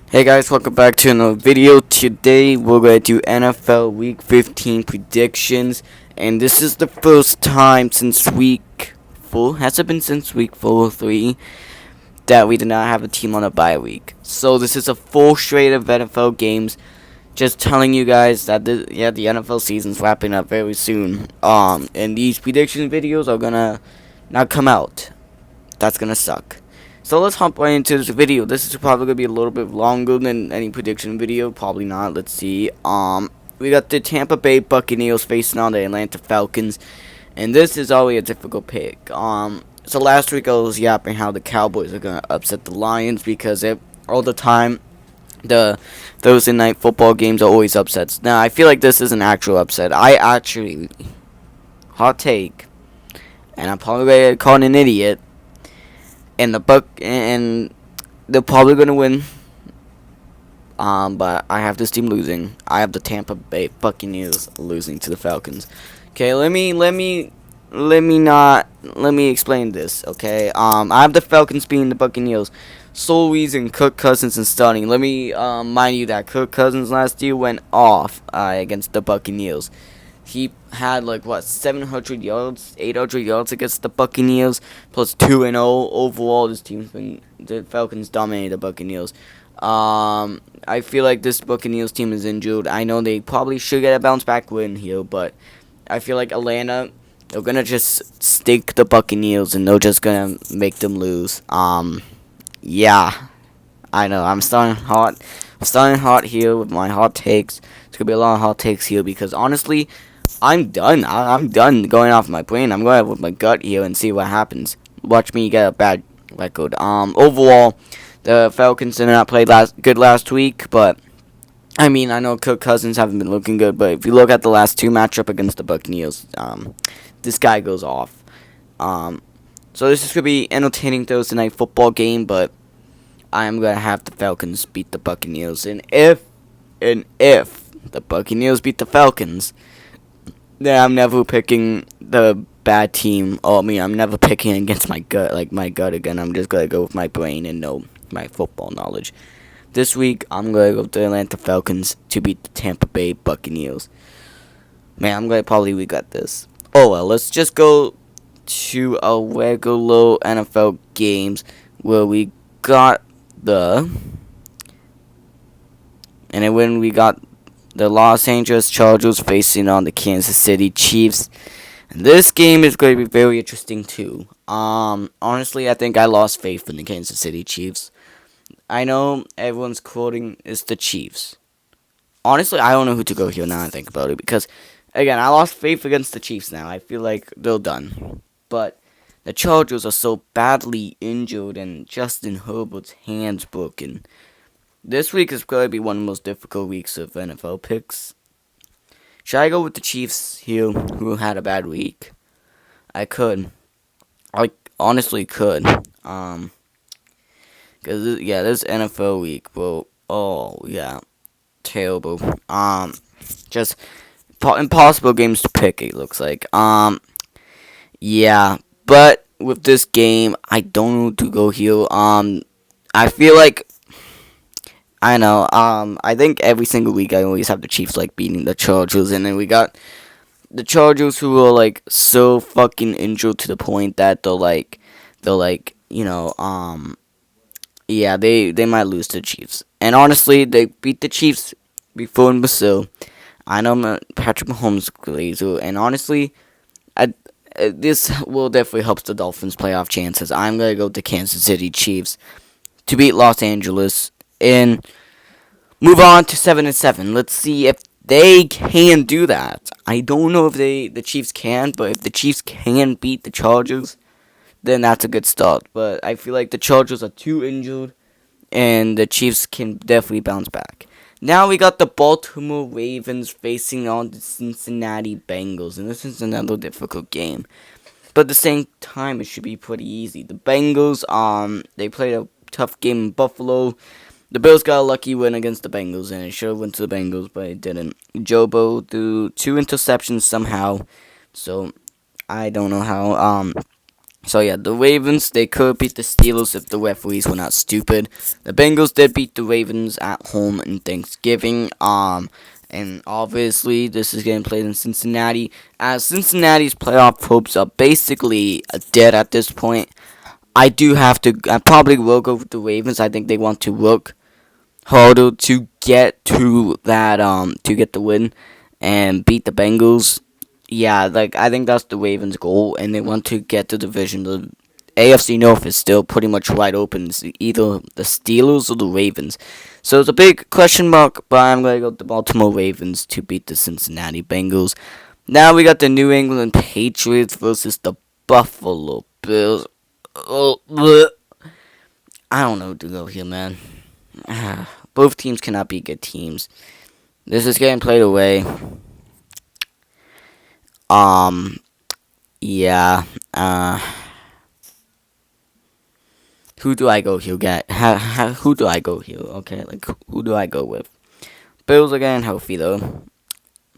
Hey guys, welcome back to another video. Today we're going to do NFL Week 15 predictions, and this is the first time since week 4, has it been since week 4 or 3, that we did not have a team on a bye week. So this is a full straight of NFL games, just telling you guys that the NFL season's wrapping up very soon. And these prediction videos are gonna not come out. That's gonna suck. So let's hop right into this video. This is probably gonna be a little bit longer than any prediction video. Probably not. Let's see. We got the Tampa Bay Buccaneers facing on the Atlanta Falcons, and this is always a difficult pick. So last week I was yapping how the Cowboys are gonna upset the Lions because all the time the Thursday night football games are always upsets. Now I feel like this is an actual upset. I actually hot take, and I'm probably gonna get called an idiot. And they're probably gonna win. But I have this team losing. I have the Tampa Bay Buccaneers losing to the Falcons. Okay, let me explain this. Okay, I have the Falcons beating the Buccaneers. Sole reason Kirk Cousins is starting. Let me mind you that Kirk Cousins last year went off against the Buccaneers. He had 700 yards, 800 yards against the Buccaneers, plus 2-0 overall. The Falcons dominated the Buccaneers. I feel like this Buccaneers team is injured. I know they probably should get a bounce back win here, but I feel like Atlanta, they're gonna just stake the Buccaneers and they're just gonna make them lose. Yeah, I know I'm starting hot. I'm starting hot here with my hot takes. It's gonna be a lot of hot takes here because honestly, I'm done. I'm done going off my brain. I'm going with my gut here and see what happens. Watch me get a bad record. Overall, the Falcons did not play good last week, but I mean, I know Kirk Cousins haven't been looking good, but if you look at the last two matchup against the Buccaneers, this guy goes off. So this is gonna be entertaining Thursday night football game, but I am gonna have the Falcons beat the Buccaneers, and if the Buccaneers beat the Falcons, then I'm never picking the bad team. I'm never picking against my gut again. I'm just gonna go with my brain and know my football knowledge. This week, I'm gonna go with the Atlanta Falcons to beat the Tampa Bay Buccaneers. Man, I'm gonna probably regret this. Oh well, let's just go to our regular NFL games where we got when we got the Los Angeles Chargers facing on the Kansas City Chiefs. And this game is going to be very interesting too. Honestly, I think I lost faith in the Kansas City Chiefs. I know everyone's quoting is the Chiefs. Honestly, I don't know who to go here now I think about it because, again, I lost faith against the Chiefs now. I feel like they're done. But the Chargers are so badly injured and Justin Herbert's hands broken. This week is going to be one of the most difficult weeks of NFL picks. Should I go with the Chiefs here, who had a bad week? I could. I honestly could. Cause this NFL week, bro. Oh yeah, terrible. Just impossible games to pick. It looks like. Yeah, but with this game, I don't know who to go here. I feel like I know. I think every single week I always have the Chiefs beating the Chargers, and then we got the Chargers who are so fucking injured to the point that yeah, they might lose to the Chiefs. And honestly, they beat the Chiefs before in Brazil. I know Patrick Mahomes glazer, and honestly, this will definitely help the Dolphins' playoff chances. I'm gonna go to Kansas City Chiefs to beat Los Angeles and move on to 7-7. Let's see if they can do that. I don't know if the Chiefs can, but if the Chiefs can beat the Chargers, then that's a good start. But I feel like the Chargers are too injured, and the Chiefs can definitely bounce back. Now we got the Baltimore Ravens facing on the Cincinnati Bengals, and this is another difficult game. But at the same time, it should be pretty easy. The Bengals, they played a tough game in Buffalo. The Bills got a lucky win against the Bengals, and it should have went to the Bengals, but it didn't. Joe Burrow threw 2 interceptions somehow, so I don't know how. So yeah, the Ravens, they could beat the Steelers if the referees were not stupid. The Bengals did beat the Ravens at home in Thanksgiving. And obviously this is getting played in Cincinnati. As Cincinnati's playoff hopes are basically dead at this point. I probably will go with the Ravens. I think they want to work harder to get to that to get the win and beat the Bengals. Yeah, like I think that's the Ravens' goal, and they want to get the division. The AFC North is still pretty much wide open. It's either the Steelers or the Ravens. So it's a big question mark, but I'm gonna go with the Baltimore Ravens to beat the Cincinnati Bengals. Now we got the New England Patriots versus the Buffalo Bills. Oh, bleh. I don't know what to go here, man. Both teams cannot be good teams. This is getting played away. Yeah. Who do I go here? Who do I go here? Okay, like who do I go with? Bills are getting healthy though.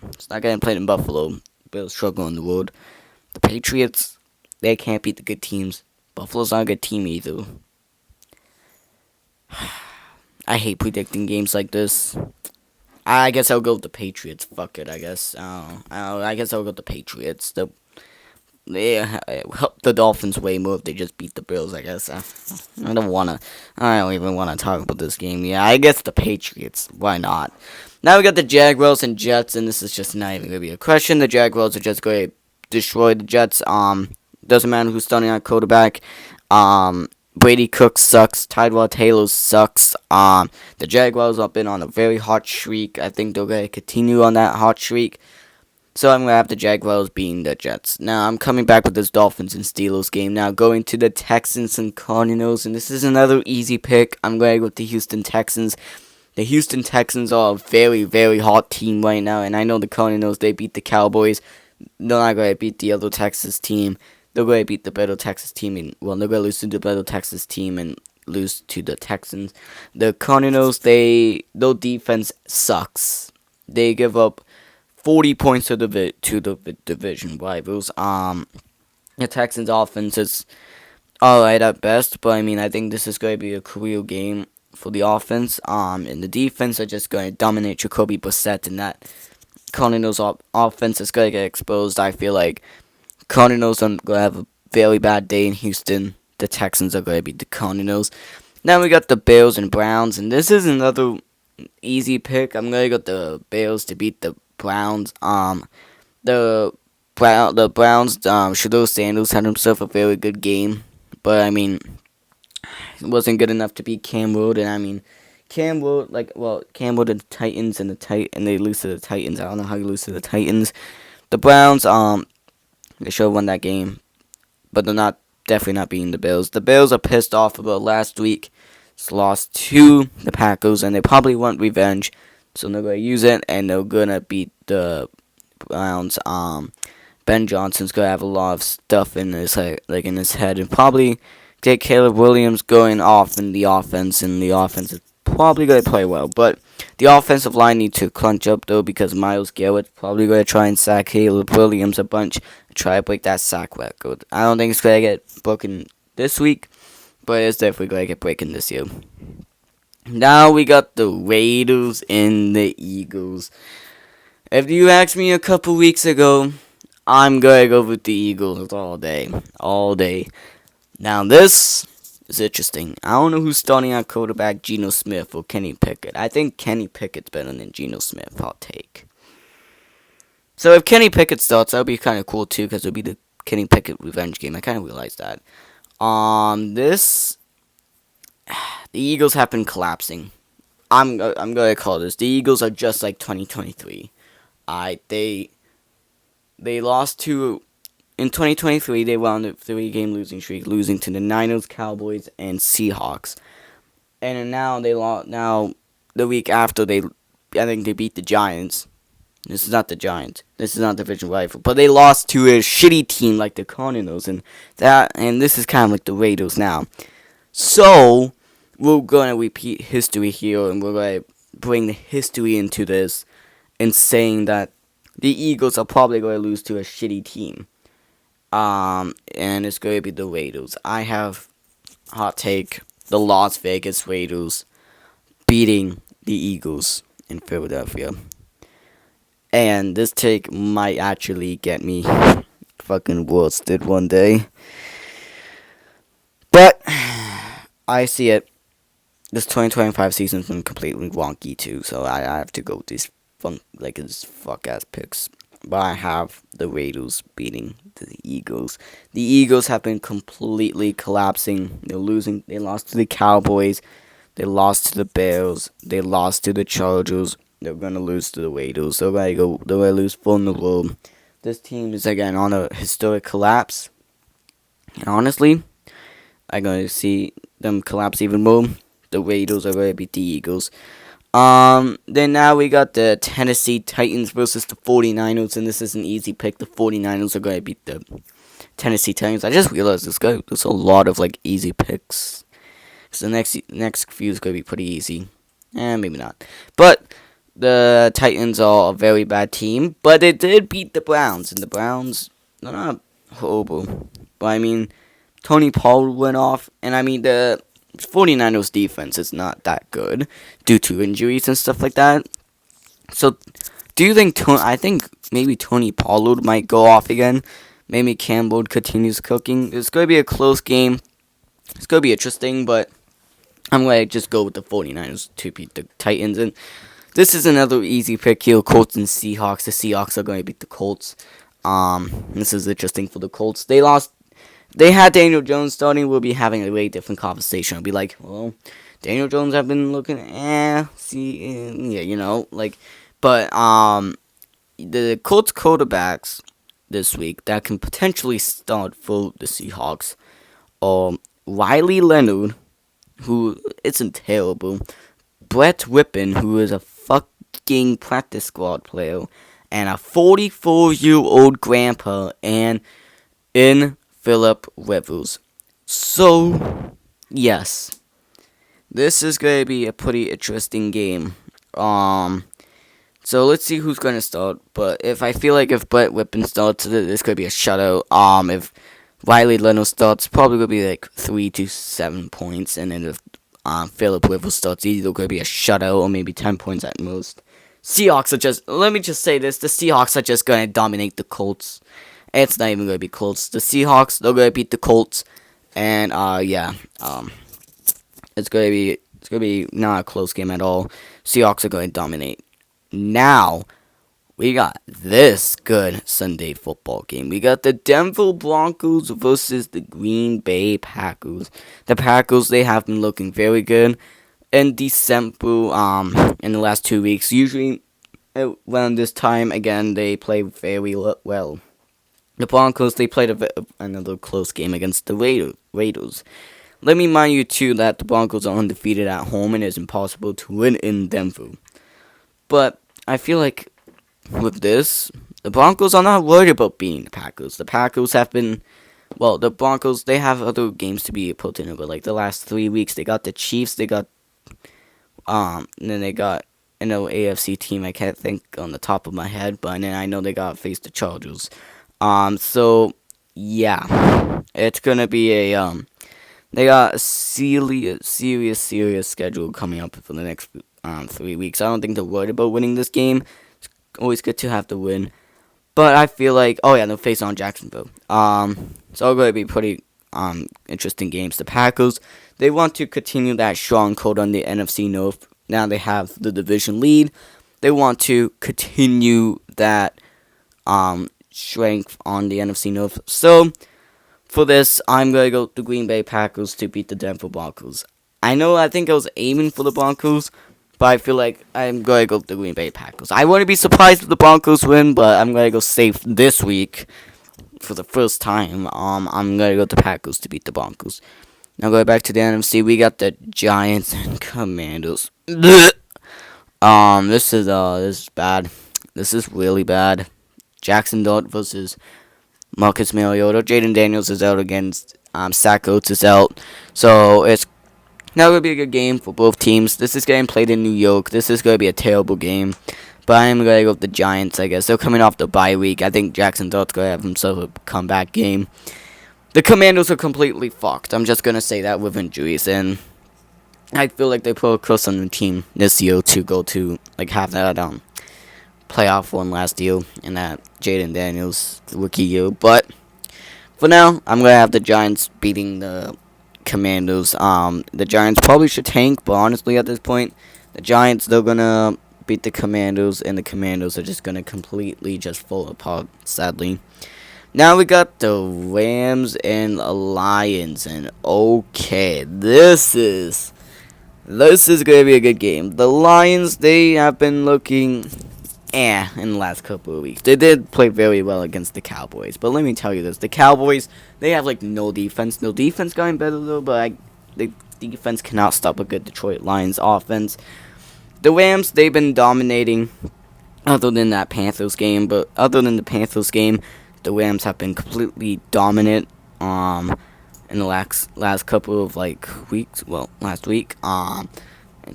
It's not getting played in Buffalo. Bills struggle on the road. The Patriots, they can't beat the good teams. Buffalo's not a good team either. I hate predicting games like this. I guess I'll go with the Patriots. Fuck it, I guess. I guess I'll go with the Patriots. They help the Dolphins way more if they just beat the Bills, I guess. I don't even wanna talk about this game. Yeah, I guess the Patriots. Why not? Now we got the Jaguars and Jets, and this is just not even gonna be a question. The Jaguars are just going to destroy the Jets. Doesn't matter who's starting at quarterback. Brady Cook sucks. Tyrod Taylor sucks. The Jaguars have been on a very hot streak. I think they're going to continue on that hot streak. So I'm going to have the Jaguars beating the Jets. Now I'm coming back with this Dolphins and Steelers game. Now going to the Texans and Cardinals. And this is another easy pick. I'm going to go with the Houston Texans. The Houston Texans are a very, very hot team right now. And I know the Cardinals, they beat the Cowboys. They're not going to beat the other Texas team. They're going to beat the better Texas team. They're going to lose to the better Texas team and lose to the Texans. The Cardinals, their defense sucks. They give up 40 points to the division rivals. The Texans' offense is alright at best, but I mean, I think this is going to be a career game for the offense. And the defense are just going to dominate Jacoby Brissett, and that Cardinals' offense is going to get exposed. I feel like Cardinals are going to have a very bad day in Houston. The Texans are going to beat the Cardinals. Now we got the Bears and Browns, and this is another easy pick. I'm going to go the Bears to beat the Browns. The Browns, Shedeur Sanders had himself a very good game, but I mean, it wasn't good enough to beat Cam Ward, and I mean, Cam Ward and the Titans, and they lose to the Titans. I don't know how you lose to the Titans. The Browns, they should have won that game, but they're definitely not beating the Bills. The Bills are pissed off about last week. It's lost to the Packers, and they probably want revenge, so they're gonna use it, and they're gonna beat the Browns. Ben Johnson's gonna have a lot of stuff in his head, and probably get Caleb Williams going off in the offense, and the offense is probably gonna play well, but the offensive line needs to crunch up though, because Myles Garrett's probably gonna try and sack Caleb Williams a bunch and try to break that sack record. I don't think it's gonna get broken this week, but it's definitely gonna get broken this year. Now we got the Raiders and the Eagles. If you asked me a couple weeks ago, I'm gonna go with the Eagles all day. Now this is interesting. I don't know who's starting at quarterback, Geno Smith or Kenny Pickett. I think Kenny Pickett's better than Geno Smith. I'll take. So if Kenny Pickett starts, that would be kind of cool too, because it would be the Kenny Pickett revenge game. I kind of realized that. The Eagles have been collapsing. I'm gonna call this. The Eagles are just like 2023. They lost to. In 2023, they won a 3-game losing streak, losing to the Niners, Cowboys, and Seahawks. And now Now the week after, I think they beat the Giants. This is not the Giants. This is not division rival, but they lost to a shitty team like the Cardinals, and this is kind of like the Raiders now. So we're gonna repeat history here, and we're gonna bring the history into this, and saying that the Eagles are probably going to lose to a shitty team. And it's going to be the Raiders. I have hot take: the Las Vegas Raiders beating the Eagles in Philadelphia. And this take might actually get me fucking roasted one day. But I see it. This 2025 season's been completely wonky too, so I have to go with these these fuck ass picks. But I have the Raiders beating the Eagles. The Eagles have been completely collapsing. They're losing. They lost to the Cowboys. They lost to the Bears. They lost to the Chargers. They're gonna lose to the Raiders. They're gonna lose 4 in a row. This team is again on a historic collapse. And honestly, I'm gonna see them collapse even more. The Raiders are gonna beat the Eagles. Then now we got the Tennessee Titans versus the 49ers, and this is an easy pick. The 49ers are gonna beat the Tennessee Titans. I just realized there's a lot of easy picks. So the next few is gonna be pretty easy. Maybe not. But the Titans are a very bad team, but they did beat the Browns, and the Browns, they're not horrible. But I mean, Tony Pollard went off, and I mean the 49ers defense is not that good due to injuries and stuff like that. So, do you think I think maybe Tony Pollard might go off again? Maybe Campbell continues cooking. It's going to be a close game. It's going to be interesting, but I'm going to just go with the 49ers to beat the Titans. And this is another easy pick here, Colts and Seahawks. The Seahawks are going to beat the Colts. This is interesting for the Colts. They had Daniel Jones starting. We'll be having a way different conversation. I'll be like, well, Daniel Jones have been looking, but the Colts quarterbacks this week that can potentially start for the Seahawks are Riley Leonard, who isn't terrible, Brett Whippen, who is a fucking practice squad player, and a 44-year-old grandpa, and in Philip Rivers. So, yes, this is going to be a pretty interesting game. So let's see who's going to start. But if Brett Whippen starts, this could be a shutout. If Riley Leonard starts, probably going to be 3 to 7 points. And then if Philip Rivers starts, either going to be a shutout or maybe 10 points at most. Let me just say this, the Seahawks are just going to dominate the Colts. It's not even going to be close. The Seahawks, they're going to beat the Colts. And, it's going to be not a close game at all. Seahawks are going to dominate. Now, we got this good Sunday football game. We got the Denver Broncos versus the Green Bay Packers. The Packers, they have been looking very good in December, in the last 2 weeks. Usually, around this time, again, they play very well. The Broncos, they played another close game against the Raiders. Let me remind you, too, that the Broncos are undefeated at home and it's impossible to win in Denver. But I feel like with this, the Broncos are not worried about beating the Packers. The Packers have been, the Broncos, they have other games to be put in over. The last 3 weeks, they got the Chiefs, they got, and then they got AFC team I can't think on the top of my head, but then I know they got faced the Chargers. So, yeah, it's gonna be they got a serious schedule coming up for the next 3 weeks. I don't think they're worried about winning this game. It's always good to have the win. But I feel like, they'll face on Jacksonville. So it's going to be pretty interesting games. The Packers, they want to continue that strong coat on the NFC North. Now they have the division lead. They want to continue that strength on the NFC North. So, for this, I'm going to go with the Green Bay Packers to beat the Denver Broncos. I think I was aiming for the Broncos, but I feel like I'm going to go with the Green Bay Packers. I wouldn't be surprised if the Broncos win, but I'm going to go safe this week for the first time. I'm going to go with the Packers to beat the Broncos. Now, going back to the NFC, we got the Giants and Commanders. This is bad. This is really bad. Jackson Dart versus Marcus Mariota. Jaden Daniels is out against Zach Ertz is out. So it's not going to be a good game for both teams. This is getting played in New York. This is going to be a terrible game. But I'm going to go with the Giants, I guess. They're coming off the bye week. I think Jackson Dart's going to have himself a comeback game. The Commandos are completely fucked. I'm just going to say that with injuries. And I feel like they put a curse on the team this year to go to, like, have that playoff one last year in that Jaden Daniels rookie year. But for now, I'm going to have the Giants beating the Commandos. The Giants probably should tank, but honestly, at this point, the Giants, they're going to beat the Commandos, and the Commandos are just going to completely just fall apart, sadly. Now we got the Rams and Lions, and okay, this is going to be a good game. The Lions, they have been looking in the last couple of weeks. They did play very well against the Cowboys, but let me tell you this, the Cowboys, they have like no defense. No defense going better though, but the defense cannot stop a good Detroit Lions offense. The Rams, they've been dominating other than that Panthers game, but other than the Panthers game, the Rams have been completely dominant in the last couple of weeks, well, last week, in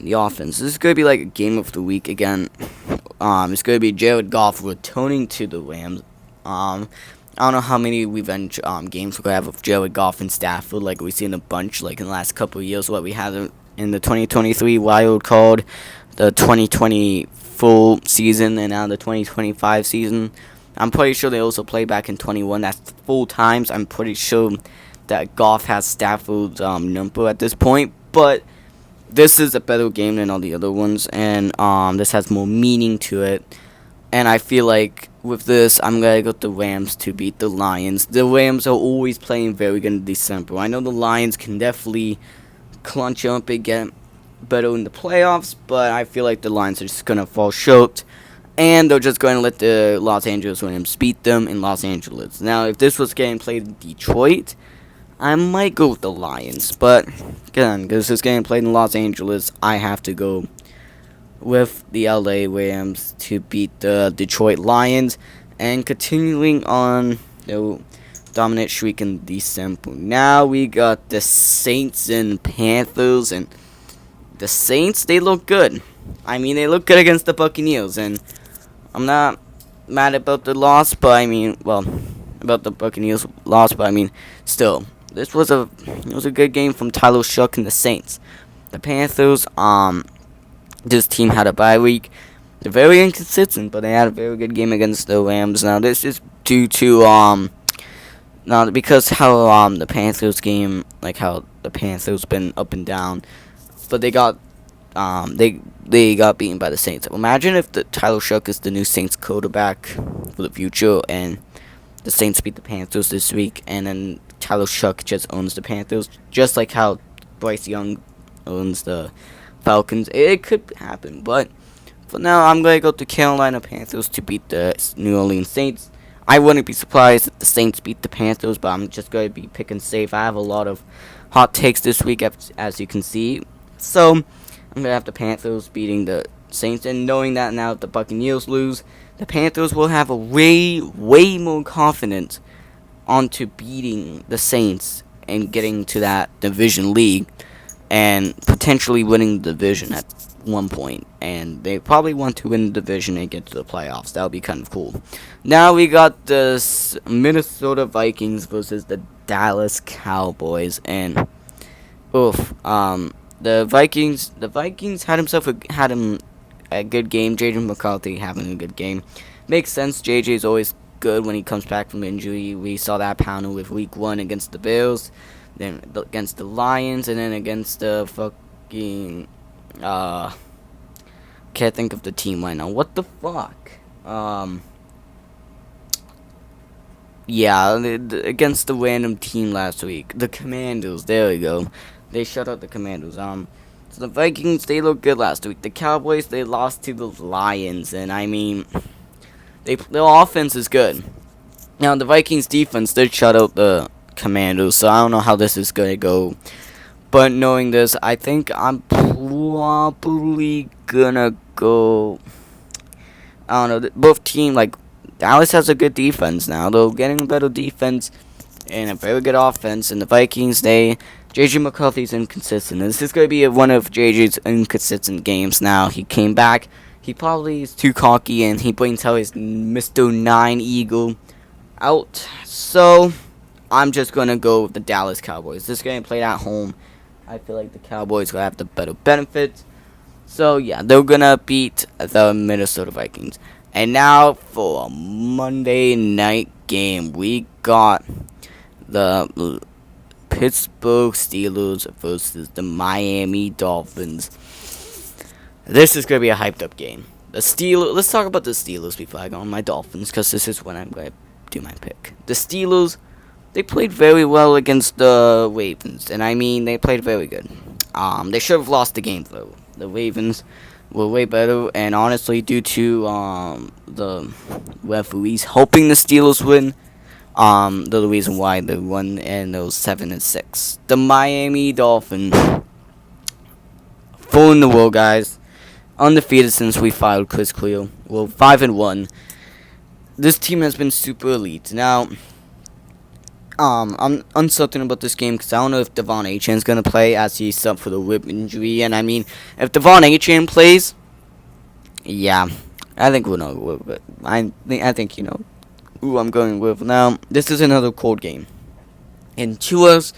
the offense. This is going to be like a game of the week again. It's going to be Jared Goff returning to the Rams. I don't know how many revenge games we're going to have with Jared Goff and Stafford, like we've seen a bunch like in the last couple of years, what we had in the 2023 wild card, the 2020 full season, and now the 2025 season. I'm pretty sure they also play back in 21. That's full times. I'm pretty sure that Goff has Stafford's number at this point. But this is a better game than all the other ones, and this has more meaning to it. And I feel like with this, I'm going to go with the Rams to beat the Lions. The Rams are always playing very good in December. I know the Lions can definitely clinch up and get better in the playoffs, but I feel like the Lions are just going to fall short, and they're just going to let the Los Angeles Rams beat them in Los Angeles. Now, if this was getting played in Detroit, I might go with the Lions, but again, because this game played in Los Angeles, I have to go with the LA Rams to beat the Detroit Lions, and continuing on the dominant streak in December. Now we got the Saints and Panthers, and the Saints, they look good. I mean, they look good against the Buccaneers, and I'm not mad about the loss, but I mean, well, about the Buccaneers loss, but I mean, still, it was a good game from Tyler Shough and the Saints. The Panthers, this team had a bye week. They're very inconsistent, but they had a very good game against the Rams. Now, this is due to now because how the Panthers game, like how the Panthers been up and down, but they got they got beaten by the Saints. Imagine if the Tyler Shough is the new Saints quarterback for the future, and the Saints beat the Panthers this week, and then Tyler Shough just owns the Panthers, just like how Bryce Young owns the Falcons. It could happen, but for now, I'm going to go to Carolina Panthers to beat the New Orleans Saints. I wouldn't be surprised if the Saints beat the Panthers, but I'm just going to be picking safe. I have a lot of hot takes this week, as you can see. So, I'm going to have the Panthers beating the Saints, and knowing that now if the Buccaneers lose, the Panthers will have a way more confidence onto beating the Saints and getting to that division league and potentially winning the division at one point. And they probably want to win the division and get to the playoffs. That would be kind of cool. Now we got the Minnesota Vikings versus the Dallas Cowboys, and the Vikings had him a good game. JJ McCarthy having a good game. Makes sense. JJ's always good when he comes back from injury. We saw that pounder with week 1 against the Bills, then against the Lions, and then against the fucking can't think of the team right now. What the fuck? Yeah, against the random team last week, the Commandos. There we go. They shut out the Commandos. So the Vikings, they looked good last week. The Cowboys, they lost to the Lions, and I mean, their offense is good. Now the Vikings defense did shut out the Commandos, so I don't know how this is gonna go. But knowing this, I think I'm probably gonna go. I don't know. Both teams, like Dallas has a good defense now. They're getting a better defense and a very good offense. And the Vikings, JJ McCarthy's inconsistent. This is going to be one of JJ's inconsistent games now. He came back. He probably is too cocky and he brings out his Mr. 9 Eagle out. So I'm just gonna go with the Dallas Cowboys. This game played at home. I feel like the Cowboys gonna have the better benefits. So yeah, they're gonna beat the Minnesota Vikings. And now for a Monday night game, we got the Pittsburgh Steelers versus the Miami Dolphins. This is gonna be a hyped up game. The Steelers. Let's talk about the Steelers before I go on my Dolphins, because this is when I'm gonna do my pick. The Steelers, they played very well against the Ravens, and I mean they played very good. They should have lost the game though. The Ravens were way better, and honestly, due to the referees helping the Steelers win, they're the reason why they won and those 7-6. The Miami Dolphins, full in the world, guys. Undefeated since we fired Chris Cleo. Well, 5-1. This team has been super elite. Now, I'm uncertain about this game because I don't know if Devon Achane is gonna play, as he's sub for the rib injury. And I mean, if Devon Achane plays, yeah, I think we'll know. But I think you know who I'm going with. Now, this is another cold game. And Tua's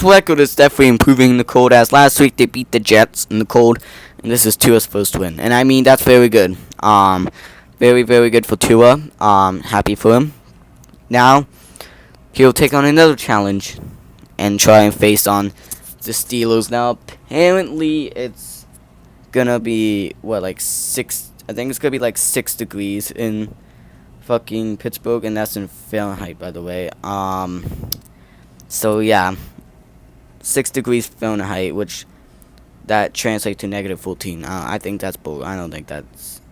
record is definitely improving in the cold, as last week they beat the Jets in the cold, and this is Tua's first win. And I mean, that's very good. Very, very good for Tua. Happy for him. Now, he'll take on another challenge and try and face on the Steelers. Now, apparently, it's gonna be, what, like 6, I think it's gonna be like 6 degrees in fucking Pittsburgh, and that's in Fahrenheit, by the way. So yeah, 6 degrees Fahrenheit, which that translates to -14. I think that's bull. I don't think that's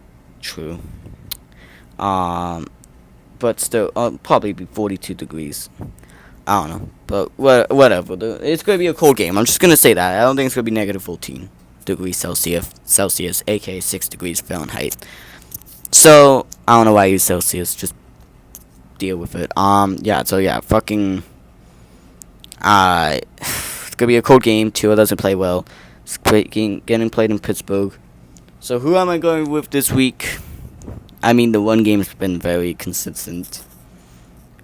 true. But still, probably be 42 degrees. I don't know, but whatever. It's gonna be a cold game. I'm just gonna say that. I don't think it's gonna be -14 degrees Celsius, aka 6 degrees Fahrenheit. So I don't know why I use Celsius. Just deal with it. Yeah. So yeah, fucking. It's gonna be a cold game. Tua doesn't play well. It's getting played in Pittsburgh. So who am I going with this week? I mean, the one game's been very consistent,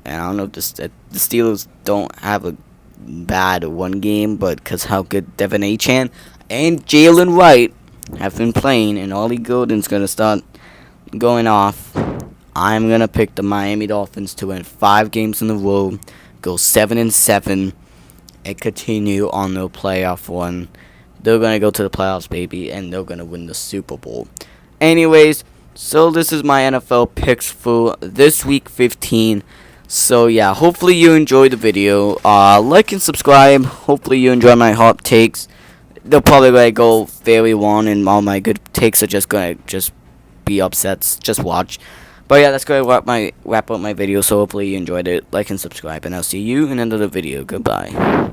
and I don't know if the Steelers don't have a bad one game, but because how good Devon Achane and Jalen Wright have been playing, and Ollie Gordon's gonna start going off, I'm gonna pick the Miami Dolphins to win 5 games in a row, go 7-7. And continue on their playoff run. They're gonna go to the playoffs, baby, and they're gonna win the Super Bowl. Anyways, so this is my NFL picks for this week 15. So yeah, hopefully you enjoyed the video. Like and subscribe. Hopefully you enjoy my hot takes. They'll probably gonna go very long, and all my good takes are just gonna be upsets. Just watch. But yeah, that's gonna wrap up my video. So hopefully you enjoyed it. Like and subscribe, and I'll see you in another video. Goodbye.